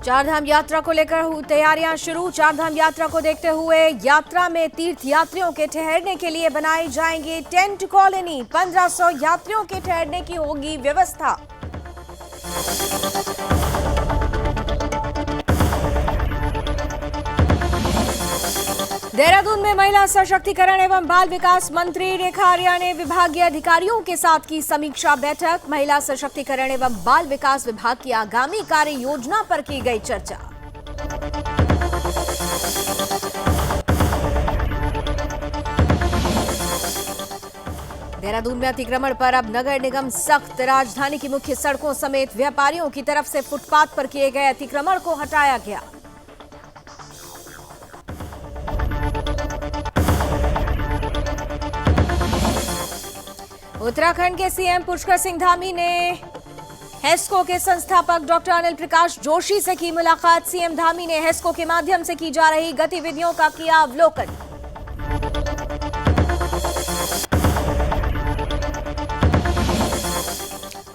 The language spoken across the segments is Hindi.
चारधाम यात्रा को लेकर तैयारियां शुरू। चारधाम यात्रा को देखते हुए यात्रा में तीर्थ यात्रियों के ठहरने के लिए बनाई जाएंगी टेंट कॉलोनी। 1500 यात्रियों के ठहरने की होगी व्यवस्था। देहरादून में महिला सशक्तिकरण एवं बाल विकास मंत्री रेखा आर्या ने विभागीय अधिकारियों के साथ की समीक्षा बैठक। महिला सशक्तिकरण एवं बाल विकास विभाग की आगामी कार्य योजना पर की गई चर्चा। देहरादून में अतिक्रमण पर अब नगर निगम सख्त। राजधानी की मुख्य सड़कों समेत व्यापारियों की तरफ से फुटपाथ पर किए गए अतिक्रमण को हटाया गया। उत्तराखंड के सीएम पुष्कर सिंह धामी ने हेस्को के संस्थापक डॉक्टर अनिल प्रकाश जोशी से की मुलाकात। सीएम धामी ने हेस्को के माध्यम से की जा रही गतिविधियों का किया अवलोकन।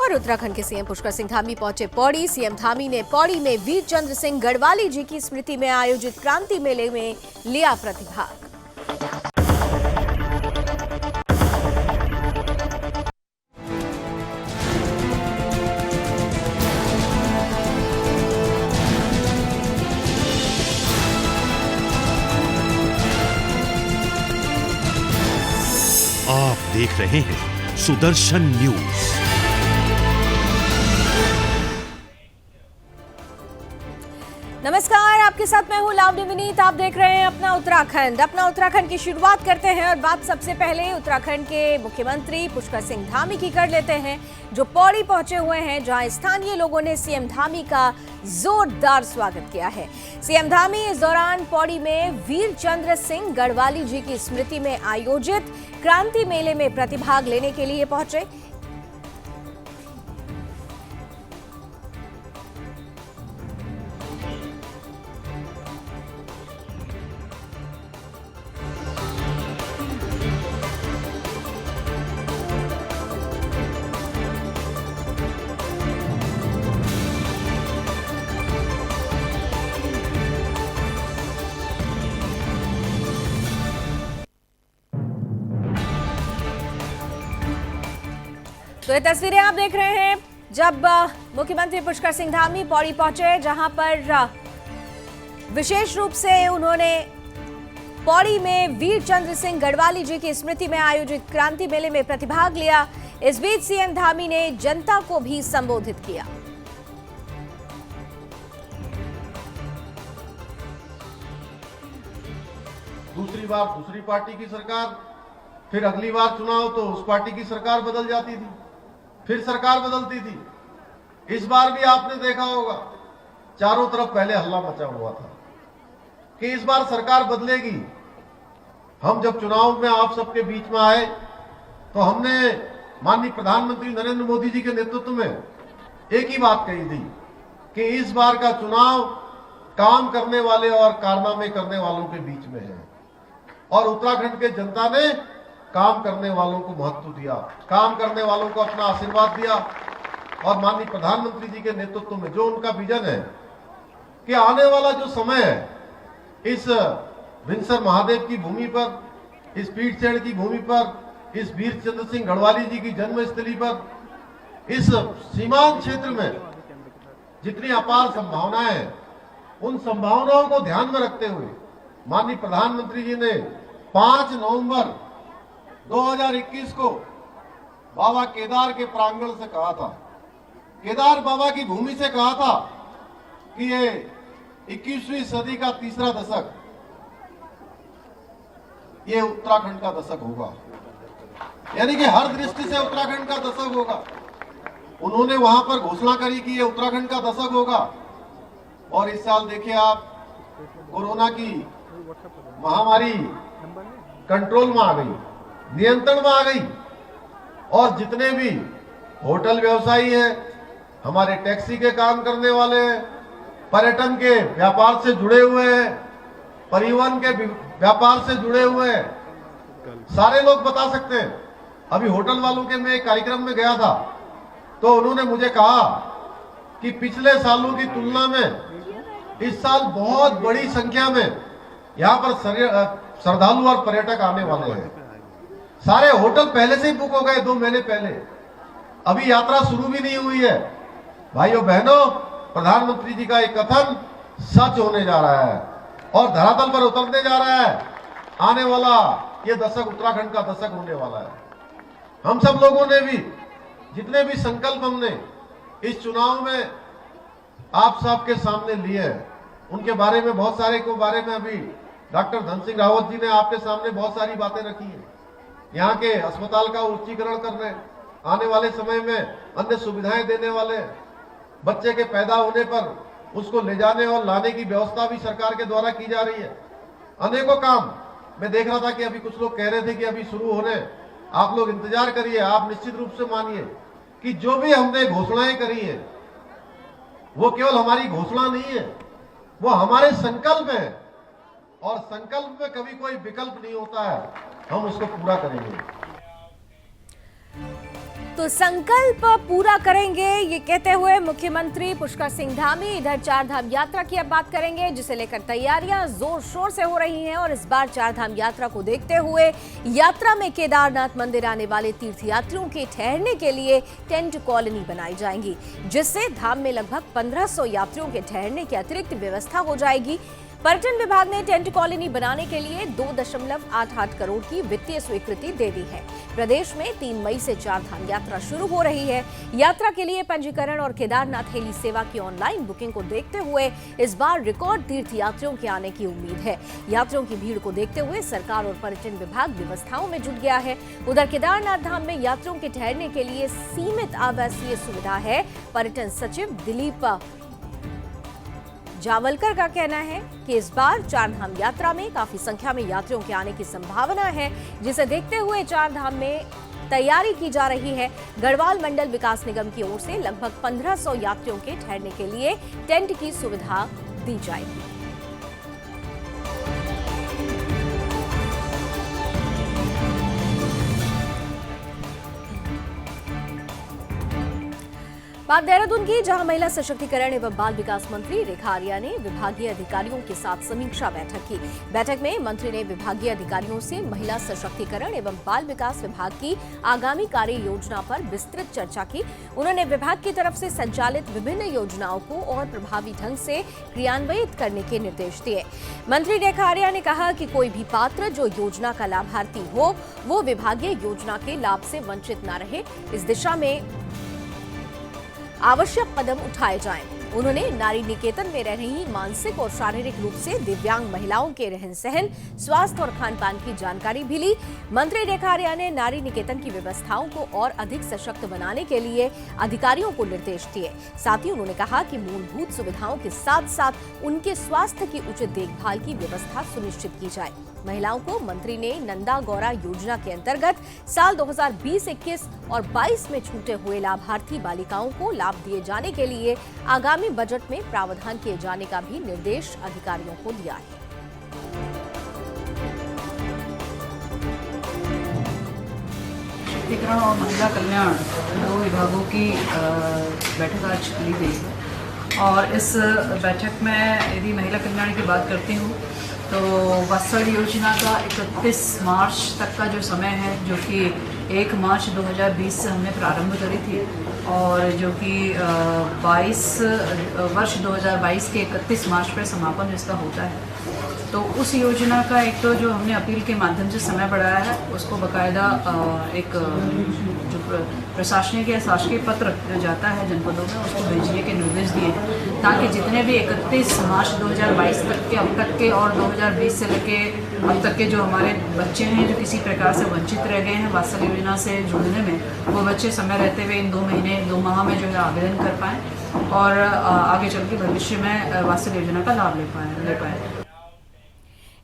और उत्तराखंड के सीएम पुष्कर सिंह धामी पहुंचे पौड़ी। सीएम धामी ने पौड़ी में वीर चंद्र सिंह गढ़वाली जी की स्मृति में आयोजित क्रांति मेले में लिया प्रतिभाग। आप देख रहे हैं सुदर्शन न्यूज। नमस्कार, आपके साथ मैं हूं लावनी विनीत। आप देख रहे हैं अपना उत्तराखंड की शुरुआत करते हैं और बात सबसे पहले उत्तराखंड के मुख्यमंत्री पुष्कर सिंह धामी की कर लेते हैं, जो पौड़ी पहुंचे हुए हैं, जहां स्थानीय लोगों ने सीएम धामी का जोरदार स्वागत किया है। सीएम धामी इस दौरान पौड़ी में वीर चंद्र सिंह गढ़वाली जी की स्मृति में आयोजित क्रांति मेले में प्रतिभाग लेने के लिए पहुंचे। तो ये तस्वीरें आप देख रहे हैं जब मुख्यमंत्री पुष्कर सिंह धामी पौड़ी पहुंचे, जहां पर विशेष रूप से उन्होंने पौड़ी में वीर चंद्र सिंह गढ़वाली जी की स्मृति में आयोजित क्रांति मेले में प्रतिभाग लिया। इस बीच सीएम धामी ने जनता को भी संबोधित किया। दूसरी बार दूसरी पार्टी की सरकार, फिर अगली बार चुनाव तो उस पार्टी की सरकार बदल जाती थी, फिर सरकार बदलती थी। इस बार भी आपने देखा होगा चारों तरफ पहले हल्ला मचा हुआ था कि इस बार सरकार बदलेगी। हम जब चुनाव में आप सबके बीच में आए तो हमने माननीय प्रधानमंत्री नरेंद्र मोदी जी के नेतृत्व में एक ही बात कही थी कि इस बार का चुनाव काम करने वाले और कारनामे करने वालों के बीच में है। और उत्तराखंड के जनता ने काम करने वालों को महत्व दिया, काम करने वालों को अपना आशीर्वाद दिया। और माननीय प्रधानमंत्री जी के नेतृत्व में जो उनका विजन है कि आने वाला जो समय है, इस भिनसर महादेव की भूमि पर, इस पीठसेन की भूमि पर, इस वीर चंद्र सिंह गढ़वाली जी की जन्मस्थली पर, इस सीमांत क्षेत्र में जितनी अपार संभावनाएं हैं, उन संभावनाओं को ध्यान में रखते हुए माननीय प्रधानमंत्री जी ने 5 नवंबर 2021 को बाबा केदार के प्रांगण से कहा था, केदार बाबा की भूमि से कहा था कि ये 21वीं सदी का तीसरा दशक ये उत्तराखंड का दशक होगा, यानी कि हर दृष्टि से उत्तराखंड का दशक होगा। उन्होंने वहां पर घोषणा करी कि ये उत्तराखंड का दशक होगा। और इस साल देखिए आप, कोरोना की महामारी कंट्रोल में आ गई, नियंत्रण में आ गई। और जितने भी होटल व्यवसायी हैं, हमारे टैक्सी के काम करने वाले हैं, पर्यटन के व्यापार से जुड़े हुए हैं, परिवहन के व्यापार से जुड़े हुए हैं, सारे लोग बता सकते हैं। अभी होटल वालों के मैं एक कार्यक्रम में गया था तो उन्होंने मुझे कहा कि पिछले सालों की तुलना में इस साल बहुत बड़ी संख्या में यहाँ पर श्रद्धालु और पर्यटक आने वाले हैं। सारे होटल पहले से ही बुक हो गए 2 महीने पहले, अभी यात्रा शुरू भी नहीं हुई है। भाइयों बहनों, प्रधानमंत्री जी का एक कथन सच होने जा रहा है और धरातल पर उतरने जा रहा है। आने वाला ये दशक उत्तराखंड का दशक होने वाला है। हम सब लोगों ने भी, जितने भी संकल्प हमने इस चुनाव में आप सबके सामने लिए हैं, उनके बारे में बहुत सारे के बारे में अभी डॉक्टर धन सिंह रावत जी ने आपके सामने बहुत सारी बातें रखी हैं। यहाँ के अस्पताल का उच्चीकरण करने, आने वाले समय में अन्य सुविधाएं देने वाले, बच्चे के पैदा होने पर उसको ले जाने और लाने की व्यवस्था भी सरकार के द्वारा की जा रही है। अनेकों काम मैं देख रहा था कि अभी कुछ लोग कह रहे थे कि अभी शुरू होने, आप लोग इंतजार करिए। आप निश्चित रूप से मानिए कि जो भी हमने घोषणाएं करी है वो केवल हमारी घोषणा नहीं है, वो हमारे संकल्प है और संकल्प में कभी कोई विकल्प नहीं होता है। हम उसको पूरा करेंगे। तो संकल्प पूरा करेंगे, ये कहते हुए मुख्यमंत्री पुष्कर सिंह धामी इधर चार धाम यात्रा की अब बात करेंगे, जिसे लेकर तैयारियां जोर शोर से हो रही हैं। और इस बार चार धाम यात्रा को देखते हुए यात्रा में केदारनाथ मंदिर आने वाले तीर्थयात्रियों के ठहरने के लिए टेंट कॉलोनी बनाई जाएंगी, जिससे धाम में लगभग 1500 यात्रियों के ठहरने की अतिरिक्त व्यवस्था हो जाएगी। पर्यटन विभाग ने टेंट कॉलोनी बनाने के लिए 2.88 करोड़ की वित्तीय स्वीकृति दे दी है। प्रदेश में 3 मई से चार धाम यात्रा शुरू हो रही है। यात्रा के लिए पंजीकरण और केदारनाथ हेली सेवा की ऑनलाइन बुकिंग को देखते हुए इस बार रिकॉर्ड तीर्थयात्रियों के आने की उम्मीद है। यात्रियों की भीड़ को देखते हुए सरकार और पर्यटन विभाग व्यवस्थाओं में जुट गया है। उधर केदारनाथ धाम में यात्रियों के ठहरने के लिए सीमित आवासीय सुविधा है। पर्यटन सचिव दिलीप जावलकर का कहना है कि इस बार चार धाम यात्रा में काफी संख्या में यात्रियों के आने की संभावना है, जिसे देखते हुए चार धाम में तैयारी की जा रही है। गढ़वाल मंडल विकास निगम की ओर से लगभग 1500 यात्रियों के ठहरने के लिए टेंट की सुविधा दी जाएगी। बात देहरादून की, जहां महिला सशक्तिकरण एवं बाल विकास मंत्री रेखा आर्या ने विभागीय अधिकारियों के साथ समीक्षा बैठक की। बैठक में मंत्री ने विभागीय अधिकारियों से महिला सशक्तिकरण एवं बाल विकास विभाग की आगामी कार्य योजना पर विस्तृत चर्चा की। उन्होंने विभाग की तरफ से संचालित विभिन्न योजनाओं को और प्रभावी ढंग से क्रियान्वित करने के निर्देश दिए। मंत्री रेखा आर्या ने कहा कि कोई भी पात्र जो योजना का लाभार्थी हो, वो विभागीय योजना के लाभ से वंचित न रहे। इस दिशा में आवश्यक कदम उठाए जाएं। उन्होंने नारी निकेतन में रह रही मानसिक और शारीरिक रूप से दिव्यांग महिलाओं के रहन सहन, स्वास्थ्य और खान पान की जानकारी भी ली। मंत्री रेखा आर्या ने नारी निकेतन की व्यवस्थाओं को और अधिक सशक्त बनाने के लिए अधिकारियों को निर्देश दिए। साथ ही उन्होंने कहा कि मूलभूत सुविधाओं के साथ साथ उनके स्वास्थ्य की उचित देखभाल की व्यवस्था सुनिश्चित की जाए। महिलाओं को मंत्री ने नंदा गौरा योजना के अंतर्गत साल 2020-21 और 22 में छूटे हुए लाभार्थी बालिकाओं को लाभ दिए जाने के लिए आगामी बजट में प्रावधान किए जाने का भी निर्देश अधिकारियों को दिया है। सशक्तिकरण और महिला कल्याण 2 विभागों की बैठक आज ली गई है और इस बैठक में यदि महिला कल्याण की बात करती हूँ तो वत्सल योजना का 31 मार्च तक का जो समय है, जो कि 1 मार्च 2020 से हमने प्रारंभ करी थी और जो कि 22 2022 के 31 मार्च पर समापन इसका होता है। तो उस योजना का एक तो जो हमने अपील के माध्यम से समय बढ़ाया है, उसको बाकायदा एक जो प्रशासनिक या शासकीय पत्र जो जाता है जनपदों में, उसको भेजने के निर्देश दिए हैं, ताकि जितने भी 31 मार्च 2022 तक के अब तक के और 2020 से लेके अब तक के जो हमारे बच्चे हैं जो किसी प्रकार से वंचित रह गए हैं वात्सल योजना से जुड़ने में, वो बच्चे समय रहते हुए इन 2 माह में जो है आवेदन कर पाएँ और आगे चल के भविष्य में वात्सल योजना का लाभ ले पाएँ।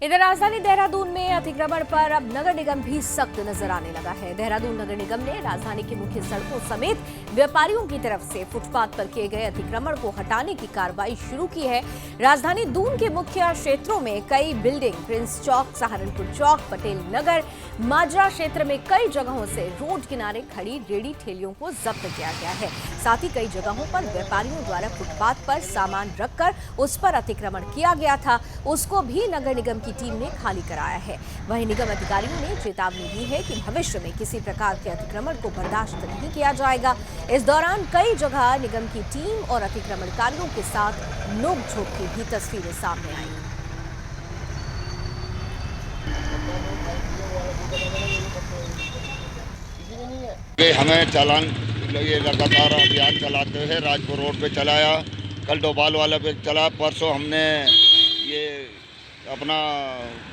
इधर राजधानी देहरादून में अतिक्रमण पर अब नगर निगम भी सख्त नजर आने लगा है। देहरादून नगर निगम ने राजधानी की मुख्य सड़कों समेत व्यापारियों की तरफ से फुटपाथ पर किए गए अतिक्रमण को हटाने की कार्रवाई शुरू की है। राजधानी दून के मुख्य क्षेत्रों में कई बिल्डिंग, प्रिंस चौक, सहारनपुर चौक, पटेल नगर, माजरा क्षेत्र में कई जगहों से रोड किनारे खड़ी रेडी ठेलियों को जब्त किया गया है। साथ ही कई जगहों पर व्यापारियों द्वारा फुटपाथ पर सामान रखकर उस पर अतिक्रमण किया गया था, उसको भी नगर निगम की टीम ने खाली कराया है। वहीं निगम अधिकारियों ने चेतावनी दी है कि भविष्य में किसी प्रकार के अतिक्रमण को बर्दाश्त नहीं किया जाएगा। इस दौरान कई जगह निगम की टीम और अतिक्रमणकारियों के साथ नोकझोंक की भी तस्वीरें सामने आई। हमें चालान ये लगातार अभियान चलाते हुए राजपुर रोड पे चलाया, कल डोभाल वाले पे चला, परसों हमने ये अपना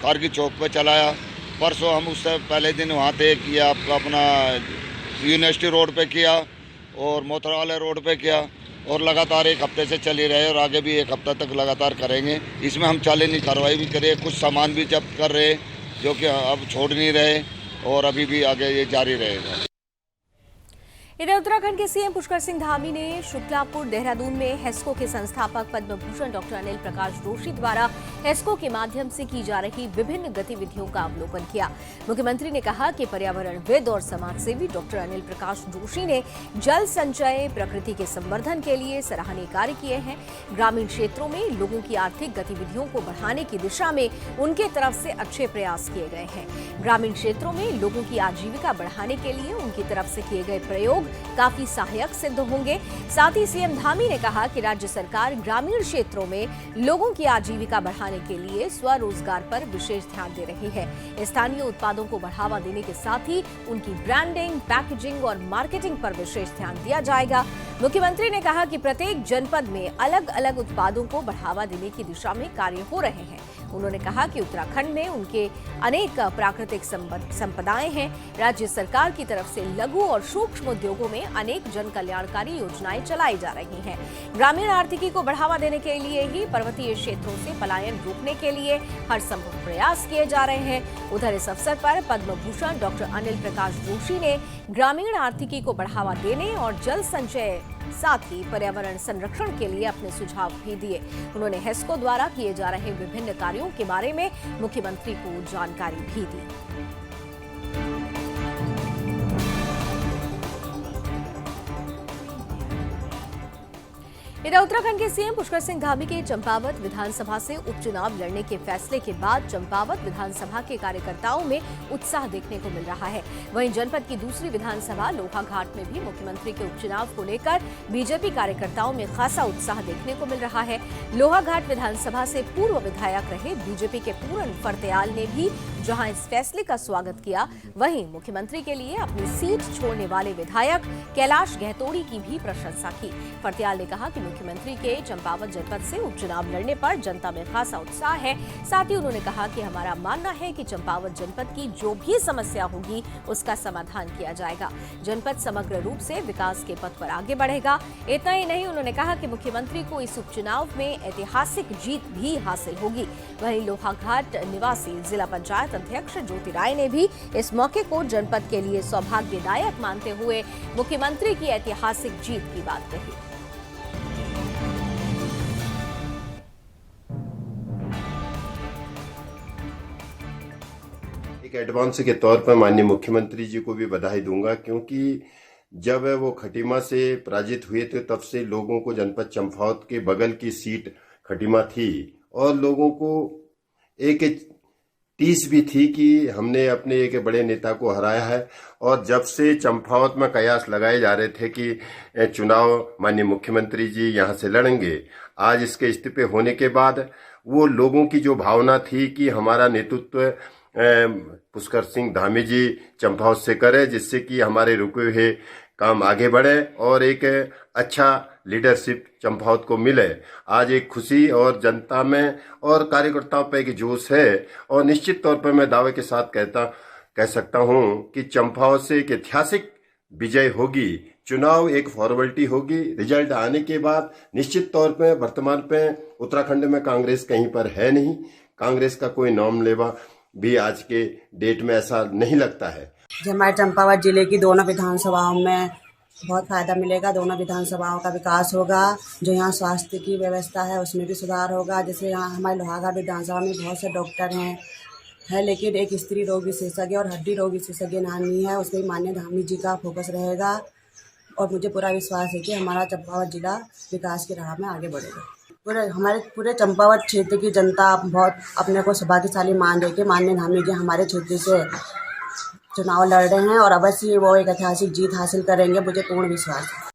कारगिल चौक पे चलाया, परसों हम उससे पहले दिन वहाँ पे किया, अपना यूनिवर्सिटी रोड पे किया और मोथरा वाले रोड पे किया और लगातार एक हफ्ते से चल ही रहे और आगे भी एक हफ्ता तक लगातार करेंगे। इसमें हम चालानी कार्रवाई भी करें, कुछ सामान भी जब्त कर रहे जो कि अब छोड़ नहीं रहे और अभी भी आगे ये जारी रहेगा। इधर उत्तराखंड के सीएम पुष्कर सिंह धामी ने शुक्लापुर देहरादून में हेस्को के संस्थापक पद्म भूषण डॉक्टर अनिल प्रकाश जोशी द्वारा हेस्को के माध्यम से की जा रही विभिन्न गतिविधियों का अवलोकन किया। मुख्यमंत्री ने कहा कि पर्यावरणविद और समाजसेवी डॉक्टर अनिल प्रकाश जोशी ने जल संचय, प्रकृति के संवर्धन के लिए सराहनीय कार्य किए हैं। ग्रामीण क्षेत्रों में लोगों की आर्थिक गतिविधियों को बढ़ाने की दिशा में उनके तरफ से अच्छे प्रयास किए गए हैं। ग्रामीण क्षेत्रों में लोगों की आजीविका बढ़ाने के लिए उनकी तरफ से किए गए प्रयोग काफी सहायक सिद्ध होंगे। साथ ही सीएम धामी ने कहा कि राज्य सरकार ग्रामीण क्षेत्रों में लोगों की आजीविका बढ़ाने के लिए स्वरोजगार पर विशेष ध्यान दे रही है। स्थानीय उत्पादों को बढ़ावा देने के साथ ही उनकी ब्रांडिंग, पैकेजिंग और मार्केटिंग पर विशेष ध्यान दिया जाएगा। मुख्यमंत्री ने कहा कि प्रत्येक जनपद में अलग अलग उत्पादों को बढ़ावा देने की दिशा में कार्य हो रहे हैं। उन्होंने कहा कि उत्तराखंड में उनके अनेक प्राकृतिक संपदाएं हैं। राज्य सरकार की तरफ से लघु और सूक्ष्म उद्योगों में अनेक जन कल्याणकारी योजनाएं चलाई जा रही हैं। ग्रामीण आर्थिकी को बढ़ावा देने के लिए ही पर्वतीय क्षेत्रों से पलायन रोकने के लिए हर संभव प्रयास किए जा रहे हैं। उधर इस अवसर पर पद्म भूषण डॉक्टर अनिल प्रकाश जोशी ने ग्रामीण आर्थिकी को बढ़ावा देने और जल संचय साथ ही पर्यावरण संरक्षण के लिए अपने सुझाव भी दिए। उन्होंने हेस्को द्वारा किए जा रहे विभिन्न कार्यों के बारे में मुख्यमंत्री को जानकारी भी दी। इधर उत्तराखंड के सीएम पुष्कर सिंह धामी के चंपावत विधानसभा से उपचुनाव लड़ने के फैसले के बाद चंपावत विधानसभा के कार्यकर्ताओं में उत्साह देखने को मिल रहा है। वहीं जनपद की दूसरी विधानसभा लोहाघाट में भी मुख्यमंत्री के उपचुनाव को लेकर बीजेपी कार्यकर्ताओं में खासा उत्साह देखने को मिल रहा है। लोहाघाट विधानसभा से पूर्व विधायक रहे बीजेपी के पूरन फरत्याल ने भी जहां इस फैसले का स्वागत किया, वहीं मुख्यमंत्री के लिए अपनी सीट छोड़ने वाले विधायक कैलाश गहतोड़ी की भी प्रशंसा की। फरत्याल ने कहा कि मुख्यमंत्री के चंपावत जनपद से उपचुनाव लड़ने पर जनता में खासा उत्साह है। साथ ही उन्होंने कहा कि हमारा मानना है कि चंपावत जनपद की जो भी समस्या होगी उसका समाधान किया जाएगा। जनपद समग्र रूप से विकास के पथ पर आगे बढ़ेगा। इतना ही नहीं, उन्होंने कहा कि मुख्यमंत्री को इस उपचुनाव में ऐतिहासिक जीत भी हासिल होगी। वहीं लोहाघाट निवासी जिला पंचायत अध्यक्ष ज्योति राय ने भी इस मौके को जनपद के लिए सौभाग्यदायक मानते हुए मुख्यमंत्री की ऐतिहासिक जीत की बात कही। एक एडवांस के तौर पर माननीय मुख्यमंत्री जी को भी बधाई दूंगा, क्योंकि जब वो खटीमा से पराजित हुए थे तब से लोगों को जनपद चंपावत के बगल की सीट खटीमा थी और लोगों को एक टीस भी थी कि हमने अपने एक बड़े नेता को हराया है। और जब से चंपावत में कयास लगाए जा रहे थे कि चुनाव माननीय मुख्यमंत्री जी यहां से लड़ेंगे, आज इसके इस्तीफे होने के बाद वो लोगों की जो भावना थी कि हमारा नेतृत्व पुष्कर सिंह धामी जी चंपावत से करे, जिससे कि हमारे रुके हुए काम आगे बढ़े और एक अच्छा लीडरशिप चंपावत को मिले। आज एक खुशी और जनता में और कार्यकर्ताओं पे एक जोश है और निश्चित तौर पर मैं दावे के साथ कह सकता हूं कि चंपावत से एक ऐतिहासिक विजय होगी। चुनाव एक फॉर्मेलिटी होगी, रिजल्ट आने के बाद निश्चित तौर पर वर्तमान पे उत्तराखंड में कांग्रेस कहीं पर है नहीं। कांग्रेस का कोई नाम लेवा भी आज के डेट में ऐसा नहीं लगता है। हमारे चंपावत जिले की दोनों विधानसभाओं में बहुत फायदा मिलेगा। दोनों विधानसभाओं का विकास होगा। जो यहाँ स्वास्थ्य की व्यवस्था है उसमें भी सुधार होगा। जैसे यहाँ हमारे लोहागढ़ विधानसभा में बहुत से डॉक्टर हैं लेकिन एक स्त्री रोग विशेषज्ञ और हड्डी रोग विशेषज्ञ नहीं है। उसमें माननीय धामी जी का फोकस रहेगा और मुझे पूरा विश्वास है कि हमारा चंपावत जिला विकास की राह में आगे बढ़ेगा। हमारे पूरे चंपावत क्षेत्र की जनता बहुत अपने को सौभाग्यशाली मान रही है कि माननीय धामी जी हमारे क्षेत्र से चुनाव लड़ रहे हैं और अवश्य वो एक ऐतिहासिक जीत हासिल करेंगे, मुझे पूर्ण विश्वास है।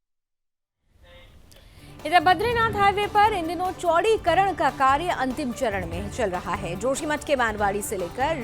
इधर बद्रीनाथ हाईवे पर इन दिनों चौड़ीकरण का कार्य अंतिम चरण में चल रहा है। जोशीमठ के मानवाड़ी से लेकर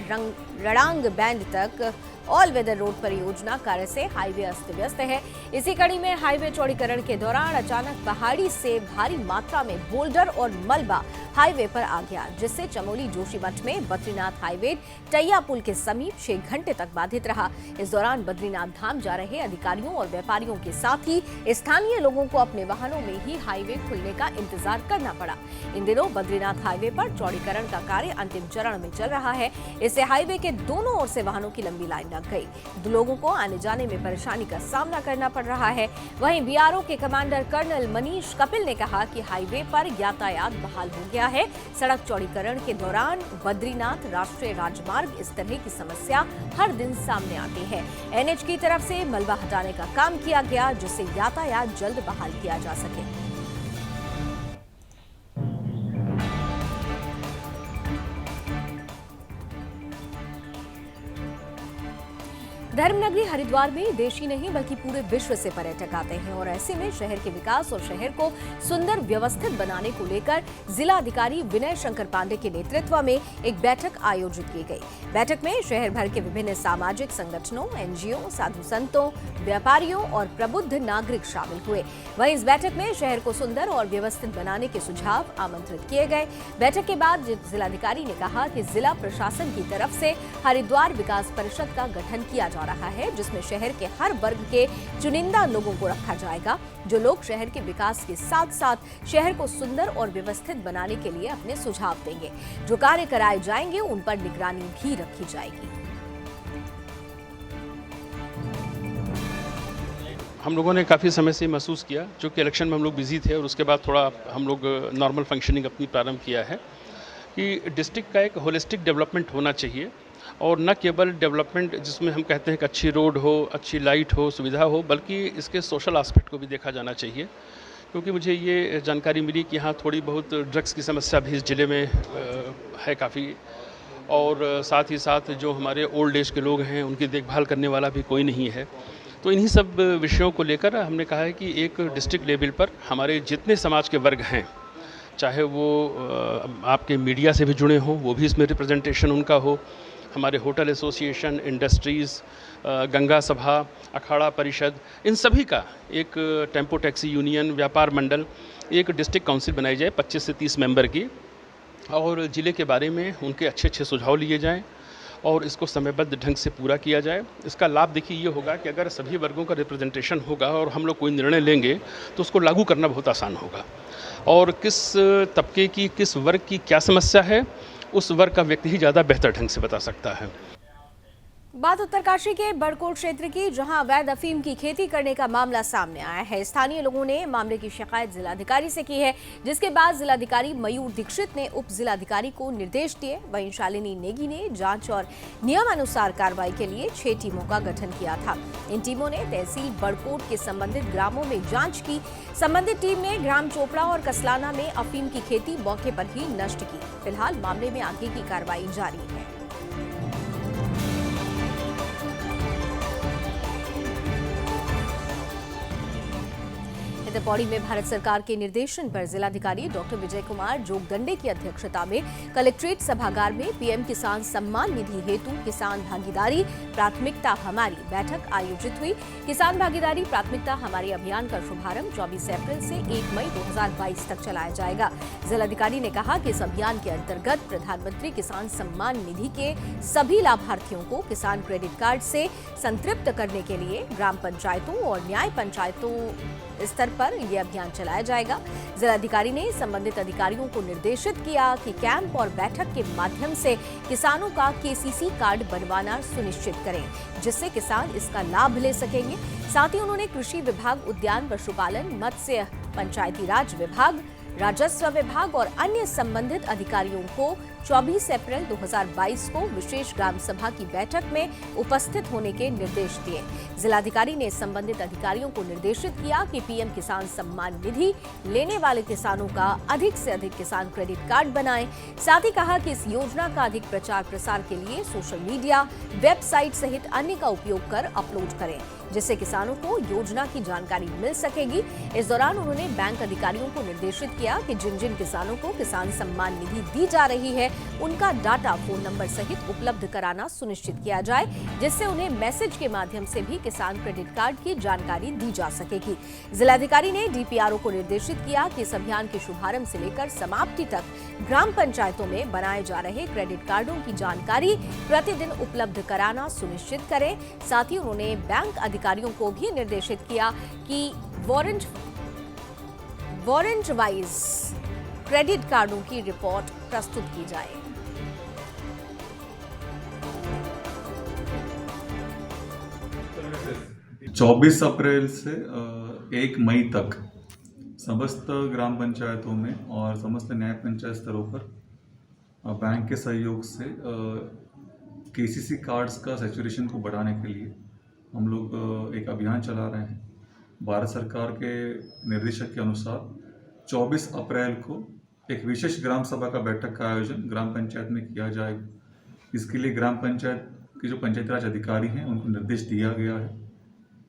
रड़ांग बैंड तक ऑल वेदर रोड परियोजना कार्य से हाईवे अस्त व्यस्त है। इसी कड़ी में हाईवे चौड़ीकरण के दौरान अचानक पहाड़ी से भारी मात्रा में बोल्डर और मलबा हाईवे पर आ गया, जिससे चमोली जोशीमठ में बद्रीनाथ हाईवे टैया पुल के समीप 6 घंटे तक बाधित रहा। इस दौरान बद्रीनाथ धाम जा रहे अधिकारियों और व्यापारियों के साथ ही स्थानीय लोगों को अपने वाहनों में ही हाईवे खुलने का इंतजार करना पड़ा। इन दिनों बद्रीनाथ हाईवे पर चौड़ीकरण का कार्य अंतिम चरण में चल रहा है। इससे हाईवे के दोनों ओर से वाहनों की लंबी लाइन लग गई। लोगों को आने जाने में परेशानी का सामना करना पड़ रहा है। वहीं बीआरओ के कमांडर कर्नल मनीष कपिल ने कहा कि हाईवे पर यातायात बहाल हो गया है। सड़क चौड़ीकरण के दौरान बद्रीनाथ राष्ट्रीय राजमार्ग इस तरह की समस्या हर दिन सामने आती है। एनएच की तरफ से मलबा हटाने का काम किया गया, जिससे यातायात जल्द बहाल किया जा सके। धर्मनगरी हरिद्वार में देश ही नहीं बल्कि पूरे विश्व से पर्यटक आते हैं और ऐसे में शहर के विकास और शहर को सुंदर व्यवस्थित बनाने को लेकर जिला अधिकारी विनय शंकर पांडे के नेतृत्व में एक बैठक आयोजित की गई। बैठक में शहर भर के विभिन्न सामाजिक संगठनों, एनजीओ, साधु संतों, व्यापारियों और प्रबुद्ध नागरिक शामिल हुए। वहीं इस बैठक में शहर को सुंदर और व्यवस्थित बनाने के सुझाव आमंत्रित किए गए। बैठक के बाद जिलाधिकारी ने कहा कि जिला प्रशासन की तरफ से हरिद्वार विकास परिषद का गठन किया जा रहा है, जिसमें शहर के हर वर्ग के चुनिंदा लोगों को रखा जाएगा, जो लोग शहर के विकास के साथ साथ शहर को सुंदर और व्यवस्थित बनाने के लिए अपने सुझाव देंगे। जो कार्य कराए जाएंगे उन पर निगरानी भी रखी जाएगी। हम लोगों ने काफ़ी समय से महसूस किया, चूँकि इलेक्शन में हम लोग बिजी थे और उसके बाद थोड़ा हम लोग नॉर्मल फंक्शनिंग अपनी प्रारंभ किया है कि डिस्ट्रिक्ट का एक होलिस्टिक डेवलपमेंट होना चाहिए और न केवल डेवलपमेंट जिसमें हम कहते हैं कि अच्छी रोड हो, अच्छी लाइट हो, सुविधा हो, बल्कि इसके सोशल एस्पेक्ट को भी देखा जाना चाहिए। क्योंकि मुझे ये जानकारी मिली कि यहाँ थोड़ी बहुत ड्रग्स की समस्या भी इस ज़िले में है काफ़ी, और साथ ही साथ जो हमारे ओल्ड एज के लोग हैं उनकी देखभाल करने वाला भी कोई नहीं है। तो इन्हीं सब विषयों को लेकर हमने कहा है कि एक डिस्ट्रिक्ट लेवल पर हमारे जितने समाज के वर्ग हैं, चाहे वो आपके मीडिया से भी जुड़े हों, वो भी इसमें रिप्रेजेंटेशन उनका हो, हमारे होटल एसोसिएशन, इंडस्ट्रीज़, गंगा सभा, अखाड़ा परिषद, इन सभी का एक टेम्पो टैक्सी यूनियन, व्यापार मंडल, एक डिस्ट्रिक्ट काउंसिल बनाई जाए 25 से 30 मेंबर की, और ज़िले के बारे में उनके अच्छे सुझाव लिए जाएं और इसको समयबद्ध ढंग से पूरा किया जाए। इसका लाभ देखिए ये होगा कि अगर सभी वर्गों का रिप्रेजेंटेशन होगा और हम लोग कोई निर्णय लेंगे तो उसको लागू करना बहुत आसान होगा, और किस तबके की, किस वर्ग की क्या समस्या है उस वर्ग का व्यक्ति ही ज़्यादा बेहतर ढंग से बता सकता है। बात उत्तरकाशी के बड़कोट क्षेत्र की, जहां अवैध अफीम की खेती करने का मामला सामने आया है। स्थानीय लोगों ने मामले की शिकायत जिलाधिकारी से की है, जिसके बाद जिलाधिकारी मयूर दीक्षित ने उप जिलाधिकारी को निर्देश दिए। वहीं शालिनी नेगी ने जांच और नियमानुसार कार्रवाई के लिए 6 टीमों का गठन किया था। इन टीमों ने तहसील बड़कोट के संबंधित ग्रामों में जाँच की। संबंधित टीम ने ग्राम चोपड़ा और कसलाना में अफीम की खेती मौके पर ही नष्ट की। फिलहाल मामले में आगे की कार्रवाई जारी है। पौड़ी में भारत सरकार के निर्देशन पर जिलाधिकारी डॉक्टर विजय कुमार जोगदंडे की अध्यक्षता में कलेक्ट्रेट सभागार में पीएम किसान सम्मान निधि हेतु किसान भागीदारी प्राथमिकता हमारी बैठक आयोजित हुई। किसान भागीदारी प्राथमिकता हमारी अभियान का शुभारंभ 24 अप्रैल से 1 मई 2022 तक चलाया जाएगा। जिलाधिकारी ने कहा कि इस अभियान के अंतर्गत प्रधानमंत्री किसान सम्मान निधि के सभी लाभार्थियों को किसान क्रेडिट कार्ड से संतृप्त करने के लिए ग्राम पंचायतों और न्याय पंचायतों स्तर पर यह अभियान चलाया जाएगा। जिलाधिकारी ने संबंधित अधिकारियों को निर्देशित किया कि कैंप और बैठक के माध्यम से किसानों का केसीसी कार्ड बनवाना सुनिश्चित करें, जिससे किसान इसका लाभ ले सकेंगे। साथ ही उन्होंने कृषि विभाग, उद्यान, पशुपालन, मत्स्य, पंचायती राज विभाग, राजस्व विभाग और अन्य संबंधित अधिकारियों को 24 अप्रैल 2022 को विशेष ग्राम सभा की बैठक में उपस्थित होने के निर्देश दिए। जिलाधिकारी ने संबंधित अधिकारियों को निर्देशित किया कि पीएम किसान सम्मान निधि लेने वाले किसानों का अधिक से अधिक किसान क्रेडिट कार्ड बनाएं। साथ ही कहा कि इस योजना का अधिक प्रचार प्रसार के लिए सोशल मीडिया, वेबसाइट सहित अन्य का उपयोग कर अपलोड करें, जिससे किसानों को योजना की जानकारी मिल सकेगी। इस दौरान उन्होंने बैंक अधिकारियों को निर्देशित किया कि जिन जिन किसानों को किसान सम्मान निधि दी जा रही है, उनका डाटा फोन नंबर सहित उपलब्ध कराना सुनिश्चित किया जाए, जिससे उन्हें मैसेज के माध्यम से भी किसान क्रेडिट कार्ड की जानकारी दी जा सकेगी। जिलाधिकारी ने डीपीआरओ को निर्देशित किया कि इस अभियान के शुभारंभ से लेकर समाप्ति तक ग्राम पंचायतों में बनाए जा रहे क्रेडिट कार्डों की जानकारी प्रतिदिन उपलब्ध कराना सुनिश्चित करें। साथ ही उन्होंने बैंक अधिकारियों को भी निर्देशित किया कि वारंट वाइज क्रेडिट कार्डों की रिपोर्ट प्रस्तुत की जाए। चौबीस अप्रैल से 1 मई तक समस्त ग्राम पंचायतों में और समस्त न्याय पंचायत स्तरों पर बैंक के सहयोग से केसीसी कार्ड्स का सैचुरेशन को बढ़ाने के लिए हम लोग एक अभियान चला रहे हैं। भारत सरकार के निर्देशक के अनुसार 24 अप्रैल को एक विशेष ग्राम सभा का बैठक का आयोजन ग्राम पंचायत में किया जाएगा। इसके लिए ग्राम पंचायत के जो पंचायती राज अधिकारी हैं उनको निर्देश दिया गया है।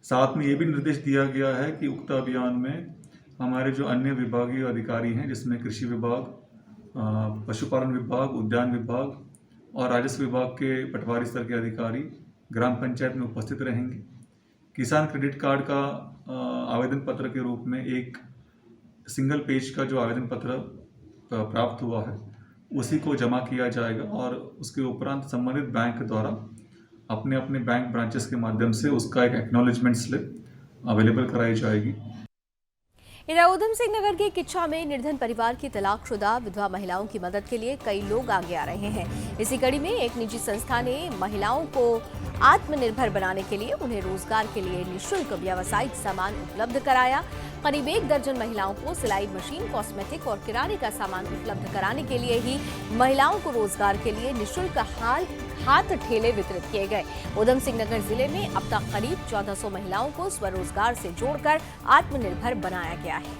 साथ में ये भी निर्देश दिया गया है कि उक्त अभियान में हमारे जो अन्य विभागीय अधिकारी हैं, जिसमें कृषि विभाग, पशुपालन विभाग, उद्यान विभाग और राजस्व विभाग के पटवारी स्तर के अधिकारी ग्राम पंचायत में उपस्थित रहेंगे। किसान क्रेडिट कार्ड का आवेदन पत्र के रूप में एक सिंगल पेज का जो आवेदन पत्र प्राप्त हुआ है उसी को जमा किया जाएगा और उसके उपरांत संबंधित बैंक द्वारा अपने अपने बैंक ब्रांचेस के माध्यम से उसका एक एक्नॉलेजमेंट स्लिप अवेलेबल कराई जाएगी। इधर उधम सिंह नगर के किच्छा में निर्धन परिवार की तलाकशुदा विधवा महिलाओं की मदद के लिए कई लोग आगे आ रहे हैं। इसी कड़ी में एक निजी संस्था ने महिलाओं को आत्मनिर्भर बनाने के लिए उन्हें रोजगार के लिए निःशुल्क व्यावसायिक सामान उपलब्ध कराया। करीब 1 दर्जन महिलाओं को सिलाई मशीन, कॉस्मेटिक और किराने का सामान उपलब्ध कराने के लिए ही महिलाओं को रोजगार के लिए निःशुल्क हाथ ठेले वितरित किए गए। उधम सिंह नगर जिले में अब तक करीब 1400 महिलाओं को स्वरोजगार से जोड़कर आत्मनिर्भर बनाया गया है।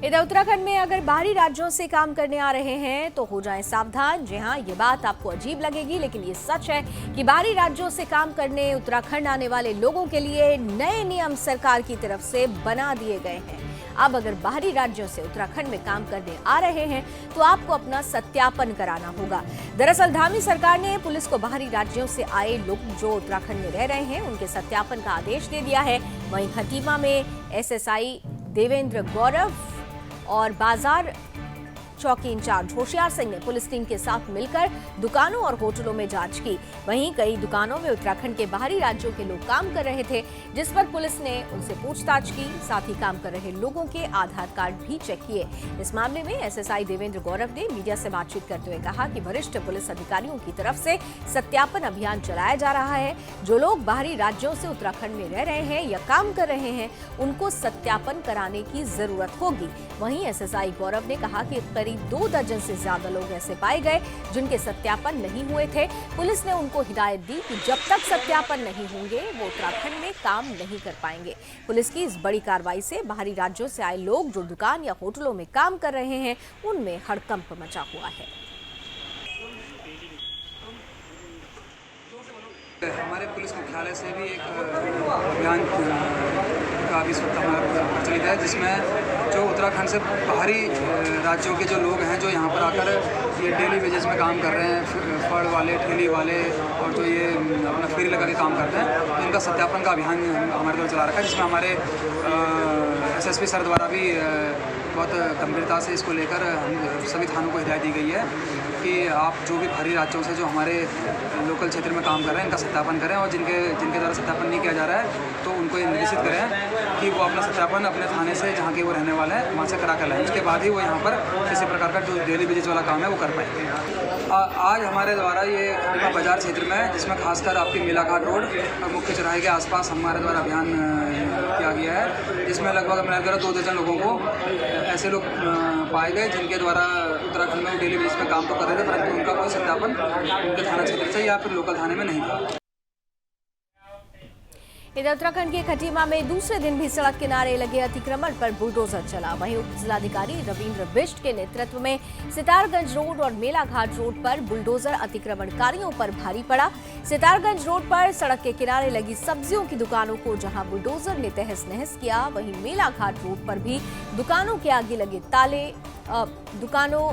इधर उत्तराखंड में अगर बाहरी राज्यों से काम करने आ रहे हैं तो हो जाएं सावधान। जी हां, ये बात आपको अजीब लगेगी, लेकिन ये सच है कि बाहरी राज्यों से काम करने उत्तराखंड आने वाले लोगों के लिए नए नियम सरकार की तरफ से बना दिए गए हैं। अब अगर बाहरी राज्यों से उत्तराखंड में काम करने आ रहे हैं तो आपको अपना सत्यापन कराना होगा। दरअसल धामी सरकार ने पुलिस को बाहरी राज्यों से आए लोग जो उत्तराखंड में रह रहे हैं उनके सत्यापन का आदेश दे दिया है। वहीं खटीमा में एसएसआई देवेंद्र गौरव और बाजार चौकी इंचार्ज होशियार सिंह ने पुलिस टीम के साथ मिलकर दुकानों और होटलों में जांच की। वहीं कई दुकानों में उत्तराखंड के बाहरी राज्यों के लोग काम कर रहे थे, जिस पर पुलिस ने उनसे पूछताछ की। साथ ही काम कर रहे लोगों के आधार कार्ड भी चेक किए। इस मामले में एसएसआई देवेंद्र गौरव ने मीडिया से बातचीत करते हुए कहा कि वरिष्ठ पुलिस अधिकारियों की तरफ से सत्यापन अभियान चलाया जा रहा है। जो लोग बाहरी राज्यों से उत्तराखंड में रह रहे हैं या काम कर रहे हैं उनको सत्यापन कराने की जरूरत होगी। वहीं एसएसआई गौरव ने कहा कि करीब 2 दर्जन से ज्यादा लोग ऐसे पाए गए जिनके सत्यापन नहीं हुए थे। पुलिस ने उनको हिदायत दी कि जब तक सत्यापन नहीं होंगे वो उत्तराखंड में काम नहीं कर पाएंगे। पुलिस की इस बड़ी कार्रवाई से बाहरी राज्यों से आए लोग जो दुकान या होटलों में काम कर रहे हैं उनमें हड़कंप मचा हुआ है। हमारे पुलिस मुख्यालय से भी एक अभियान का भी इस वक्त हमारा प्रचलित है, जिसमें जो उत्तराखंड से बाहरी राज्यों के जो लोग हैं जो यहाँ पर आकर ये डेली वेजेस में काम कर रहे हैं, फड़ वाले, ठेली वाले और जो ये अपना फेरी लगा के काम करते हैं, तो इनका सत्यापन का अभियान हमारे द्वारा चला रखा है, जिसमें हमारे एसएसपी सर द्वारा भी बहुत गंभीरता से इसको लेकर सभी थानों को हिदायत दी गई है कि आप जो भी बाहरी राज्यों से जो हमारे लोकल क्षेत्र में काम कर रहे हैं इनका सत्यापन करें, और जिनके द्वारा सत्यापन नहीं किया जा रहा है तो उनको ये निर्देशित करें कि वो अपना सत्यापन अपने थाने से जहाँ के वो रहने वाले हैं वहाँ से करा कर लाएँ। उसके बाद ही वो यहाँ पर किसी प्रकार का जो डेली बेसिस वाला काम है वो कर पाएंगे। आज हमारे द्वारा ये खटीमा बाजार क्षेत्र में, जिसमें खासकर आपकी मेलाघाट रोड और मुख्य चौराहे के आसपास हमारे द्वारा अभियान किया गया है, जिसमें लगभग मिलाकर 2 दर्जन लोगों को ऐसे लोग पाए गए जिनके द्वारा उत्तराखंड में डेली बेसिस पे काम तो कर रहे थे, परंतु उनका कोई सत्यापन उनके थाना क्षेत्र से या फिर लोकल थाने में नहीं था। इधर उत्तराखंड के खटीमा में दूसरे दिन भी सड़क किनारे लगे अतिक्रमण पर बुलडोजर चला। वहीं उप जिलाधिकारी रविंद्र बिष्ट के नेतृत्व में सितारगंज रोड और मेलाघाट रोड पर बुलडोजर अतिक्रमणकारियों पर भारी पड़ा। सितारगंज रोड पर सड़क के किनारे लगी सब्जियों की दुकानों को जहां बुलडोजर ने तहस नहस किया, वहीं मेलाघाट रोड पर भी दुकानों के आगे लगे ताले दुकानों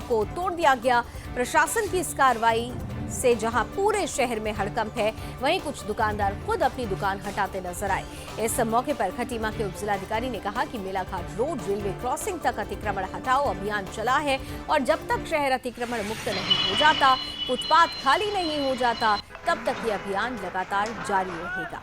को तोड़ दिया गया। प्रशासन की इस कार्रवाई से जहां पूरे शहर में हड़कंप है, वहीं कुछ दुकानदार खुद अपनी दुकान हटाते नजर आए। इस मौके पर खटीमा के उप जिलाधिकारी ने कहा कि मेलाघाट रोड रेलवे क्रॉसिंग तक अतिक्रमण हटाओ अभियान चला है और जब तक शहर अतिक्रमण मुक्त नहीं हो जाता, फुटपाथ खाली नहीं हो जाता, तब तक ये अभियान लगातार जारी रहेगा।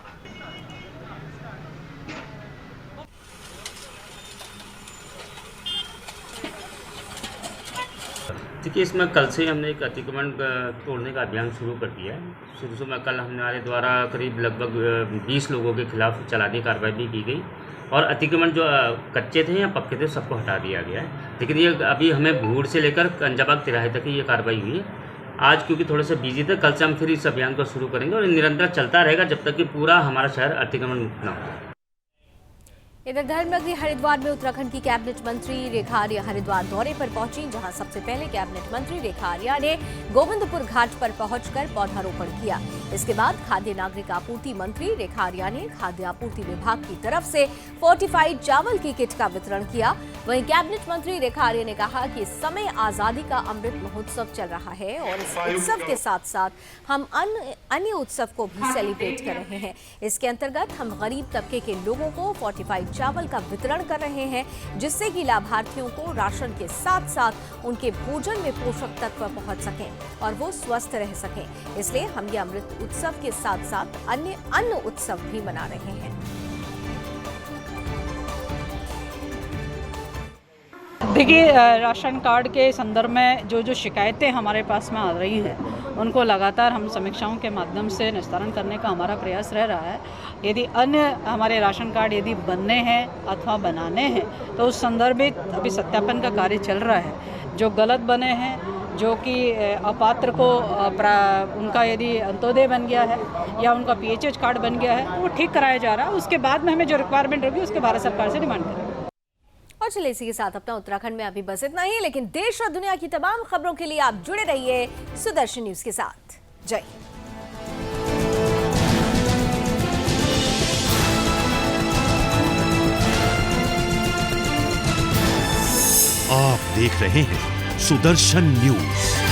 देखिए, इसमें कल से हमने एक अतिक्रमण तोड़ने का अभियान शुरू कर दिया है। शुरू में कल हमारे द्वारा करीब लगभग 20 लोगों के खिलाफ चालानी कार्रवाई भी की गई और अतिक्रमण जो कच्चे थे या पक्के थे सबको हटा दिया गया है। लेकिन ये अभी हमें भूड़ से लेकर कंजाबाग तिराहे तक ही ये कार्रवाई हुई है। आज क्योंकि थोड़े से बिजी थे, कल से हम फिर इस अभियान को शुरू करेंगे और निरंतर चलता रहेगा जब तक कि पूरा हमारा शहर अतिक्रमण मुक्त न हो। इधर धर्मनगरी हरिद्वार में उत्तराखंड की कैबिनेट मंत्री रेखा आर्या हरिद्वार दौरे पर पहुंची, जहां सबसे पहले कैबिनेट मंत्री रेखा आर्या ने गोविंदपुर घाट पर पहुंचकर पौधारोपण किया। इसके बाद खाद्य नागरिक आपूर्ति मंत्री रेखा आर्या ने खाद्य आपूर्ति विभाग की तरफ से फोर्टिफाइड चावल की किट का वितरण किया। वहीं कैबिनेट मंत्री रेखा आर्या ने कहा कि इस समय आजादी का अमृत महोत्सव चल रहा है और इस उत्सव के साथ साथ हम अन्य उत्सव को भी सेलिब्रेट कर रहे हैं। इसके अंतर्गत हम गरीब तबके के लोगों को फोर्टिफाइड चावल का वितरण कर रहे हैं, जिससे कि लाभार्थियों को राशन के साथ साथ उनके भोजन में पोषक तत्व पहुंच सकें और वो स्वस्थ रह सकें। इसलिए हम ये अमृत उत्सव के साथ साथ अन्य उत्सव भी मना रहे हैं। देखिए, राशन कार्ड के संदर्भ में जो शिकायतें हमारे पास में आ रही हैं उनको लगातार हम समीक्षाओं के माध्यम से निस्तारण करने का हमारा प्रयास रह रहा है। यदि अन्य हमारे राशन कार्ड यदि बनने हैं अथवा बनाने हैं तो उस संदर्भित अभी सत्यापन का कार्य चल रहा है। जो गलत बने हैं, जो कि अपात्र को उनका यदि अंत्योदय बन गया है या उनका PHH कार्ड बन गया है तो वो ठीक कराया जा रहा है। उसके बाद में हमें जो रिक्वायरमेंट होगी उसके भारत सरकार से डिमांड करेंगे। और चलिए इसी के साथ अपना उत्तराखंड में अभी बस इतना ही, लेकिन देश और दुनिया की तमाम खबरों के लिए आप जुड़े रहिए सुदर्शन न्यूज के साथ। जय। आप देख रहे हैं सुदर्शन न्यूज।